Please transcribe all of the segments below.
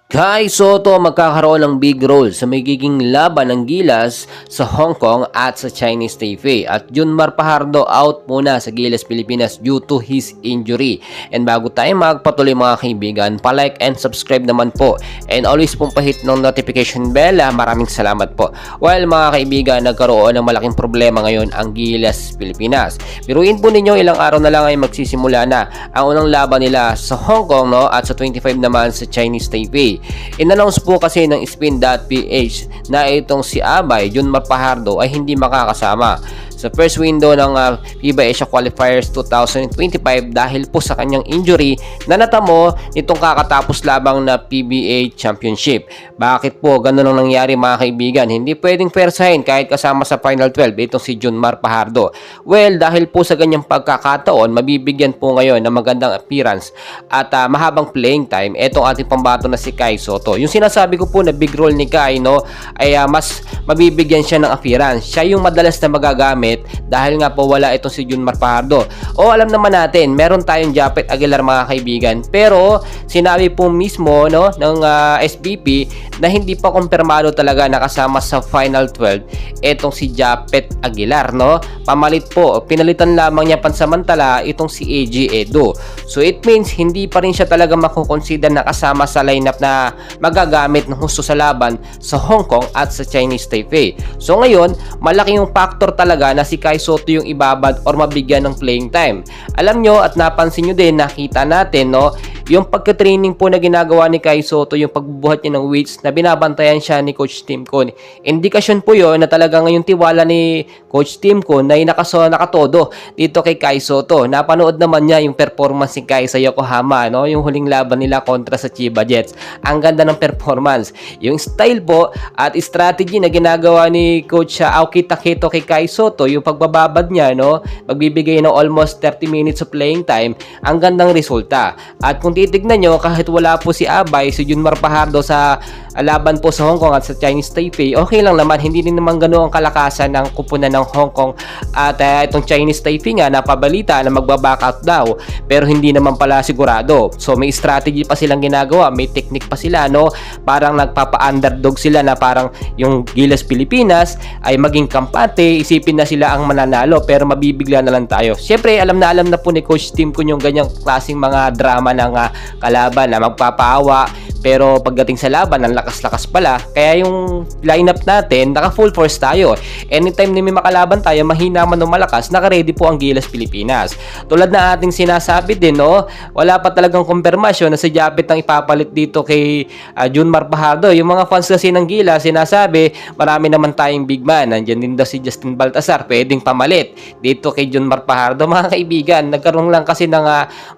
Kai Soto magkakaroon ng big role sa magiging laban ng Gilas sa Hong Kong at sa Chinese Taipei, at Junmar Fajardo out muna sa Gilas Pilipinas due to his injury. And bago tayo magpatuloy mga kaibigan, pa-like and subscribe naman po, and always pong pahit ng notification bell. Maraming salamat po. While mga kaibigan, nagkaroon ng malaking problema ngayon ang Gilas Pilipinas. Biruin po ninyo, ilang araw na lang ay magsisimula na ang unang laban nila sa Hong Kong, no, at sa 25 naman sa Chinese Taipei. In-announce po kasi ng Spin.ph na itong si Abay Junmar Fajardo ay hindi makakasama sa first window ng FIBA Asia Qualifiers 2025 dahil po sa kanyang injury na natamo nitong kakatapos labang na PBA Championship. Bakit po ganun ang nangyari mga kaibigan? Hindi pwedeng persahin kahit kasama sa Final 12 itong si Junmar Fajardo. Well, dahil po sa ganyang pagkakataon, mabibigyan po ngayon ng magandang appearance at mahabang playing time itong ating pambato na si Kai Soto. Yung sinasabi ko po na big role ni Kai, no, ay mas mabibigyan siya ng appearance. Siya yung madalas na magagamit dahil nga po wala itong si Junmar Fajardo. O alam naman natin, meron tayong Japet Aguilar mga kaibigan, pero sinabi po mismo, no, ng SBP na hindi pa kumpirmado talaga nakasama sa Final 12 itong si Japet Aguilar, no. Pamalit po, pinalitan lamang niya pansamantala itong si AJ Edo. So it means hindi pa rin siya talaga makukonsider na kasama sa lineup na magagamit ng husto sa laban sa Hong Kong at sa Chinese Taipei. So ngayon, malaki yung factor talaga na si Kai Soto yung ibabad or mabigyan ng playing time. Alam nyo at napansin nyo din, nakita natin, no, yung pagka-training po na ginagawa ni Kai Soto, yung pagbubuhat niya ng weights na binabantayan siya ni Coach Tim Con. Indikasyon po yun na talaga ngayong tiwala ni Coach Tim Con na nakatodo dito kay Kai Soto. Napanood naman niya yung performance ni Kai sa Yokohama, no, yung huling laban nila kontra sa Chiba Jets. Ang ganda ng performance. Yung style po at strategy na ginagawa ni Coach Aoki Taketo kay Kai Soto, yung pagbababad niya, no, magbibigay ng almost 30 minutes of playing time, ang gandang resulta. At kung titignan nyo, kahit wala po si Abay, si Junmar Fajardo sa laban po sa Hong Kong at sa Chinese Taipei, okay lang naman, hindi din naman ganoon ang kalakasan ng kupunan ng Hong Kong at itong Chinese Taipei nga napabalita na magbaback out daw, pero hindi naman pala sigurado. So may strategy pa silang ginagawa, may technique pa sila, no, parang nagpapa-underdog sila na parang yung Gilas Pilipinas ay maging kampante, isipin na sila ang mananalo pero mabibigla na lang tayo. Siyempre alam na po ni Coach Tim Con yung ganyang klaseng mga drama ng kalaban na magpapaawa, pero pagdating sa laban, ang lakas-lakas pala. Kaya yung lineup natin, naka full force tayo. Anytime na may makalaban tayo, mahina man o malakas, naka-ready po ang Gilas Pilipinas. Tulad na ating sinasabi din, no, wala pa talagang kumpirmasyon na si Japet ang ipapalit dito kay Junmar Fajardo. Yung mga fans kasi ng Gilas, sinasabi, marami naman tayong big man. Nandiyan din daw si Justin Baltasar, pwedeng pamalit dito kay Junmar Fajardo. Mga kaibigan, nagkaroon lang kasi ng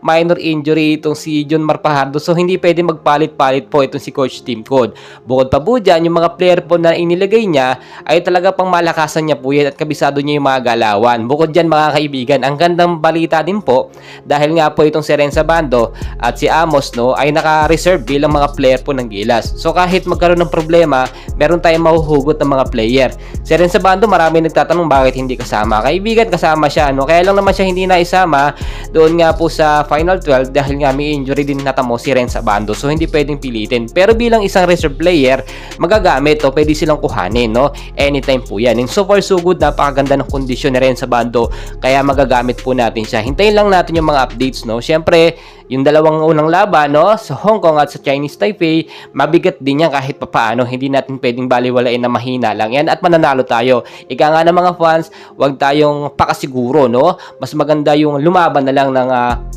minor injury itong si Junmar Fajardo, so hindi pwede magpalit-palit po itong si Coach Tim Con. Bukod pa po dyan, yung mga player po na inilagay niya ay talaga pang malakasan niya po yan at kabisado niya yung mga galawan. Bukod dyan mga kaibigan, ang gandang balita din po dahil nga po itong si Renza Bando at si Amos, no, ay naka-reserve bilang mga player po ng Gilas. So kahit magkaroon ng problema, meron tayong mahuhugot ng mga player. Si Renza Bando, marami nagtatanong bakit hindi kasama. Kaibigan, kasama siya, no? Kaya lang naman siya hindi naisama doon nga po sa Final 12 dahil nga may injury din natamo si Renza Bando. So hindi pwedeng pilitin. Pero bilang isang reserve player, magagamit o pwede silang kuhanin, no? Anytime po yan. And so far so good, napakaganda ng kondisyon ni Renza Bando, kaya magagamit po natin siya. Hintayin lang natin yung mga updates, no? Siyempre, yung dalawang unang laban, no, sa Hong Kong at sa Chinese Taipei, mabigat din yan kahit papaano. Hindi natin pwedeng baliwalain na mahina lang yan at mananalo tayo. Ika nga ng mga fans, huwag tayong pakasiguro, no? Mas maganda yung lumaban na lang ng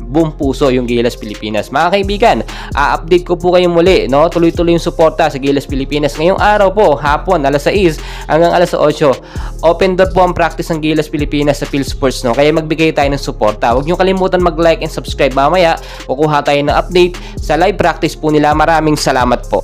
buong puso yung Gilas Pilipinas. Mga kaibigan, update ko po kayo muli, no? Tuloy-tuloy yung suporta sa Gilas Pilipinas. Ngayong araw po, hapon, alas 6 hanggang alas 8, open door po ang practice ng Gilas Pilipinas sa PhilSports, no? Kaya magbigay tayo ng suporta. Huwag nyo kalimutan mag-like and subscribe. Mamaya kukuha tayo ng update sa live practice po nila. Maraming salamat po.